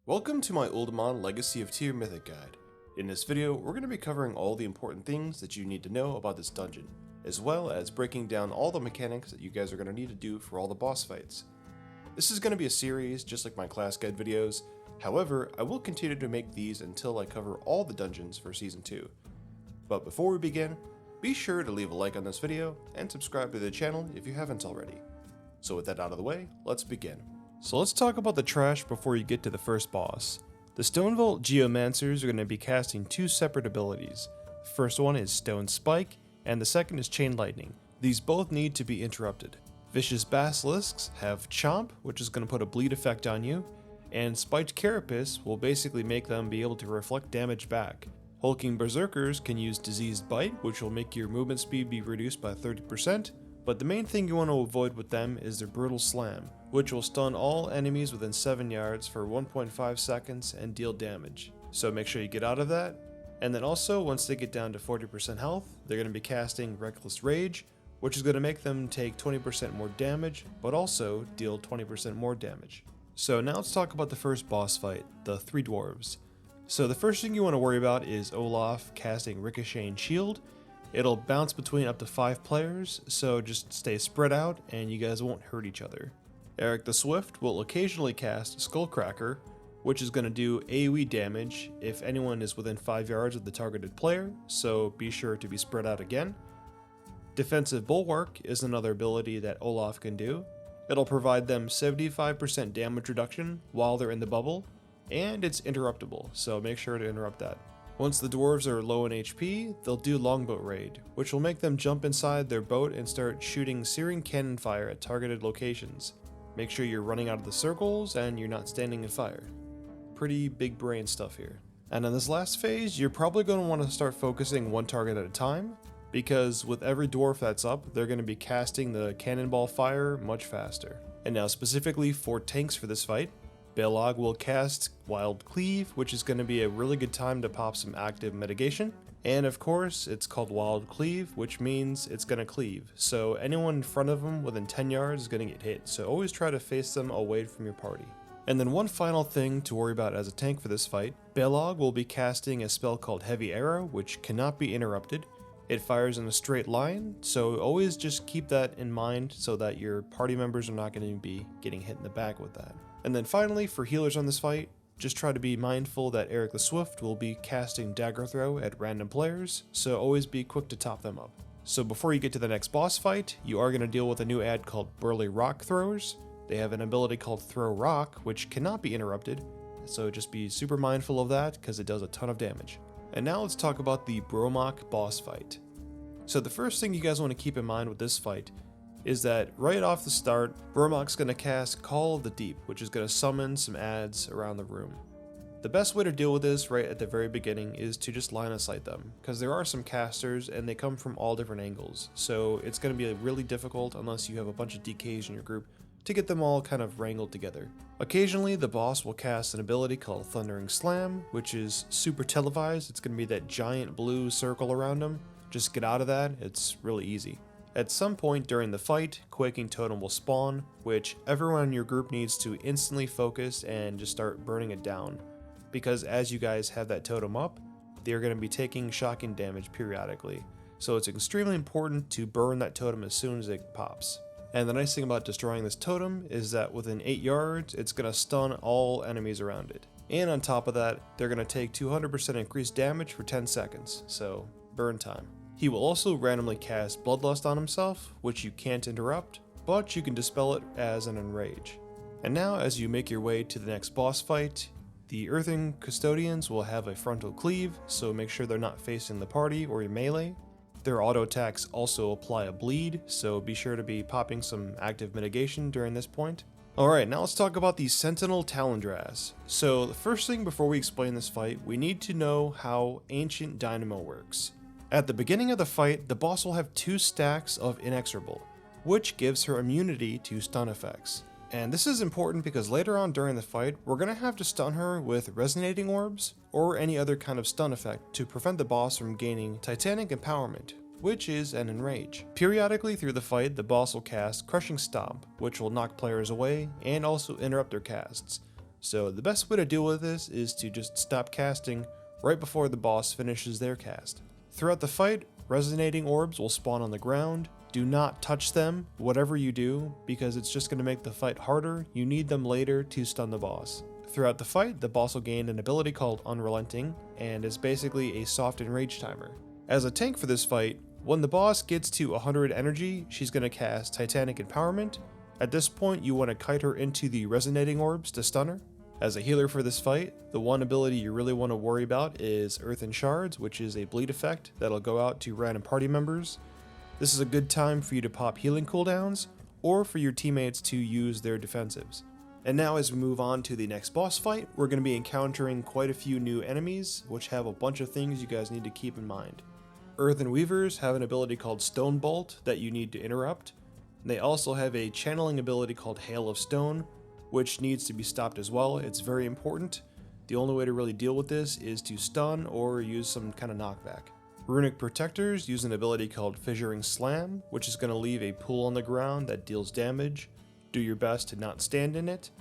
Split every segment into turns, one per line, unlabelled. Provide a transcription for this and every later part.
Welcome to my Uldaman Legacy of Tyr Mythic guide. In this video, we're going to be covering all the important things that you need to know about this dungeon, as well as breaking down all the mechanics that you guys are going to need to do for all the boss fights. This is going to be a series just like my class guide videos, however, I will continue to make these until I cover all the dungeons for Season 2. But before we begin, be sure to leave a like on this video and subscribe to the channel if you haven't already. So with that out of the way, let's begin. So let's talk about the trash before you get to the first boss. The Stone Vault Geomancers are going to be casting two separate abilities. The first one is Stone Spike, and the second is Chain Lightning. These both need to be interrupted. Vicious Basilisks have Chomp, which is going to put a bleed effect on you, and Spiked Carapace will basically make them be able to reflect damage back. Hulking Berserkers can use Diseased Bite, which will make your movement speed be reduced by 30%, but the main thing you want to avoid with them is their Brutal Slam, which will stun all enemies within 7 yards for 1.5 seconds and deal damage. So make sure you get out of that. And then also, once they get down to 40% health, they're going to be casting Reckless Rage, which is going to make them take 20% more damage, but also deal 20% more damage. So now let's talk about the first boss fight, the Three Dwarves. So the first thing you want to worry about is Olaf casting Ricocheting Shield. It'll bounce between up to 5 players, so just stay spread out and you guys won't hurt each other. Eric the Swift will occasionally cast Skullcracker, which is going to do AoE damage if anyone is within 5 yards of the targeted player, so be sure to be spread out again. Defensive Bulwark is another ability that Olaf can do. It'll provide them 75% damage reduction while they're in the bubble, and it's interruptible, so make sure to interrupt that. Once the dwarves are low in HP, they'll do Longboat Raid, which will make them jump inside their boat and start shooting searing cannon fire at targeted locations. Make sure you're running out of the circles and you're not standing in fire. Pretty big brain stuff here. And in this last phase, you're probably going to want to start focusing one target at a time, because with every dwarf that's up, they're going to be casting the cannonball fire much faster. And now specifically for tanks for this fight, Balog will cast Wild Cleave, which is going to be a really good time to pop some active mitigation. And of course, it's called Wild Cleave, which means it's going to cleave. So anyone in front of them within 10 yards is going to get hit, so always try to face them away from your party. And then one final thing to worry about as a tank for this fight, Balog will be casting a spell called Heavy Arrow, which cannot be interrupted. It fires in a straight line, so always just keep that in mind so that your party members are not going to be getting hit in the back with that. And then finally, for healers on this fight, just try to be mindful that Eric the Swift will be casting Dagger Throw at random players, so always be quick to top them up. So before you get to the next boss fight, you are going to deal with a new ad called Burly Rock Throwers. They have an ability called Throw Rock, which cannot be interrupted, so just be super mindful of that because it does a ton of damage. And now let's talk about the Bromach boss fight. So the first thing you guys want to keep in mind with this fight is that right off the start, Bromach's going to cast Call of the Deep, which is going to summon some adds around the room. The best way to deal with this right at the very beginning is to just line of sight them, because there are some casters and they come from all different angles, so it's going to be really difficult unless you have a bunch of DKs in your group to get them all kind of wrangled together. Occasionally the boss will cast an ability called Thundering Slam, which is super televised. It's going to be that giant blue circle around him. Just get out of that, it's really easy. At some point during the fight, Quaking Totem will spawn, which everyone in your group needs to instantly focus and just start burning it down, because as you guys have that totem up, they're going to be taking shocking damage periodically, so it's extremely important to burn that totem as soon as it pops. And the nice thing about destroying this totem is that within 8 yards, it's going to stun all enemies around it. And on top of that, they're going to take 200% increased damage for 10 seconds, so burn time. He will also randomly cast Bloodlust on himself, which you can't interrupt, but you can dispel it as an Enrage. And now as you make your way to the next boss fight, the Earthing Custodians will have a Frontal Cleave, so make sure they're not facing the party or your melee. Their auto attacks also apply a bleed, so be sure to be popping some active mitigation during this point. Alright, now let's talk about the Sentinel Talondras. So the first thing before we explain this fight, we need to know how Ancient Dynamo works. At the beginning of the fight, the boss will have 2 stacks of Inexorable, which gives her immunity to stun effects. And this is important because later on during the fight, we're going to have to stun her with Resonating Orbs or any other kind of stun effect to prevent the boss from gaining Titanic Empowerment, which is an Enrage. Periodically through the fight, the boss will cast Crushing Stomp, which will knock players away and also interrupt their casts. So the best way to deal with this is to just stop casting right before the boss finishes their cast. Throughout the fight, resonating orbs will spawn on the ground. Do not touch them, whatever you do, because it's just going to make the fight harder. You need them later to stun the boss. Throughout the fight, the boss will gain an ability called Unrelenting, and is basically a soft enrage timer. As a tank for this fight, when the boss gets to 100 energy, she's going to cast Titanic Empowerment. At this point, you want to kite her into the resonating orbs to stun her. As a healer for this fight, the one ability you really want to worry about is Earthen Shards, which is a bleed effect that'll go out to random party members. This is a good time for you to pop healing cooldowns, or for your teammates to use their defensives. And now as we move on to the next boss fight, we're going to be encountering quite a few new enemies, which have a bunch of things you guys need to keep in mind. Earthen Weavers have an ability called Stone Bolt that you need to interrupt. They also have a channeling ability called Hail of Stone, which needs to be stopped as well. It's very important. The only way to really deal with this is to stun or use some kind of knockback. Runic Protectors use an ability called Fissuring Slam, which is going to leave a pool on the ground that deals damage. Do your best to not stand in it.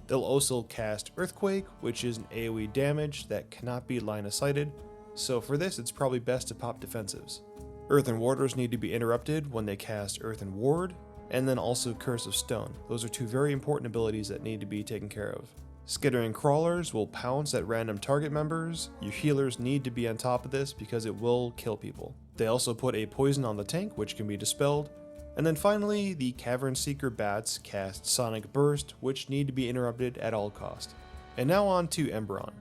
They'll also cast Earthquake, which is an AoE damage that cannot be line of sighted, so for this it's probably best to pop defensives. Earthen Warders need to be interrupted when they cast Earthen Ward, and then also Curse of Stone. Those are two very important abilities that need to be taken care of. Skittering Crawlers will pounce at random target members. Your healers need to be on top of this because it will kill people. They also put a poison on the tank, which can be dispelled. And then finally, the Cavern Seeker Bats cast Sonic Burst, which need to be interrupted at all cost. And now on to Emberon.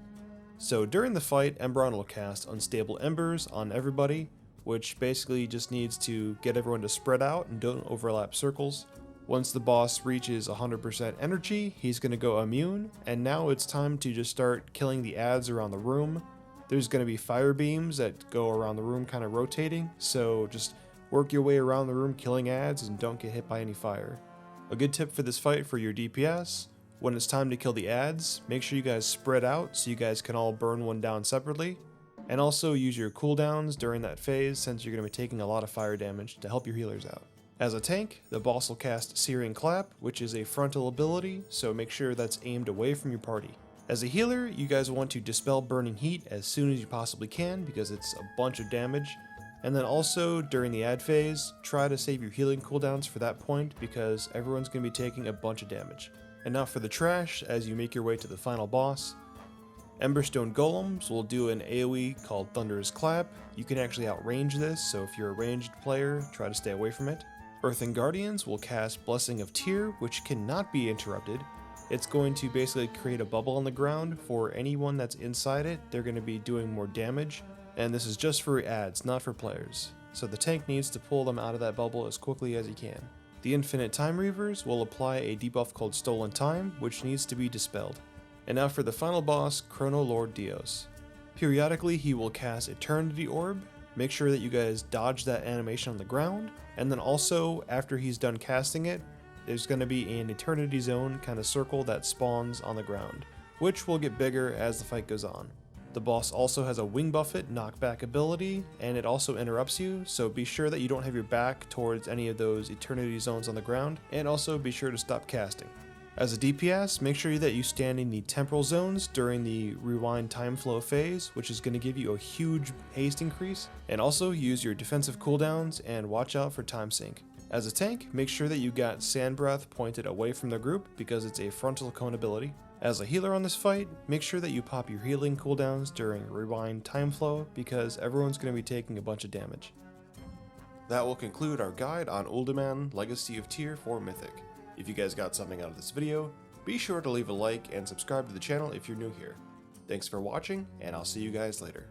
So during the fight, Emberon will cast Unstable Embers on everybody, which basically just needs to get everyone to spread out and don't overlap circles. Once the boss reaches 100% energy, he's going to go immune, and now it's time to just start killing the adds around the room. There's going to be fire beams that go around the room kind of rotating, so just work your way around the room killing adds and don't get hit by any fire. A good tip for this fight for your DPS, when it's time to kill the adds, make sure you guys spread out so you guys can all burn one down separately, and also use your cooldowns during that phase since you're going to be taking a lot of fire damage to help your healers out. As a tank, the boss will cast Searing Clap, which is a frontal ability, so make sure that's aimed away from your party. As a healer, you guys want to dispel Burning Heat as soon as you possibly can because it's a bunch of damage. And then also, during the add phase, try to save your healing cooldowns for that point because everyone's going to be taking a bunch of damage. And now for the trash, as you make your way to the final boss. Emberstone Golems will do an AoE called Thunderous Clap. You can actually outrange this, so if you're a ranged player, try to stay away from it. Earthen Guardians will cast Blessing of Tyr, which cannot be interrupted. It's going to basically create a bubble on the ground for anyone that's inside it. They're going to be doing more damage, and this is just for adds, not for players. So the tank needs to pull them out of that bubble as quickly as he can. The Infinite Time Reavers will apply a debuff called Stolen Time, which needs to be dispelled. And now for the final boss, Chrono-Lord Delos. Periodically he will cast Eternity Orb. Make sure that you guys dodge that animation on the ground, and then also after he's done casting it, there's going to be an Eternity Zone kind of circle that spawns on the ground, which will get bigger as the fight goes on. The boss also has a Wing Buffet knockback ability, and it also interrupts you, so be sure that you don't have your back towards any of those Eternity Zones on the ground, and also be sure to stop casting. As a DPS, make sure that you stand in the temporal zones during the rewind time flow phase, which is going to give you a huge haste increase, and also use your defensive cooldowns and watch out for time sink. As a tank, make sure that you got Sand Breath pointed away from the group because it's a frontal cone ability. As a healer on this fight, make sure that you pop your healing cooldowns during rewind time flow because everyone's going to be taking a bunch of damage. That will conclude our guide on Uldaman Legacy of Tyr for Mythic. If you guys got something out of this video, be sure to leave a like and subscribe to the channel if you're new here. Thanks for watching, and I'll see you guys later.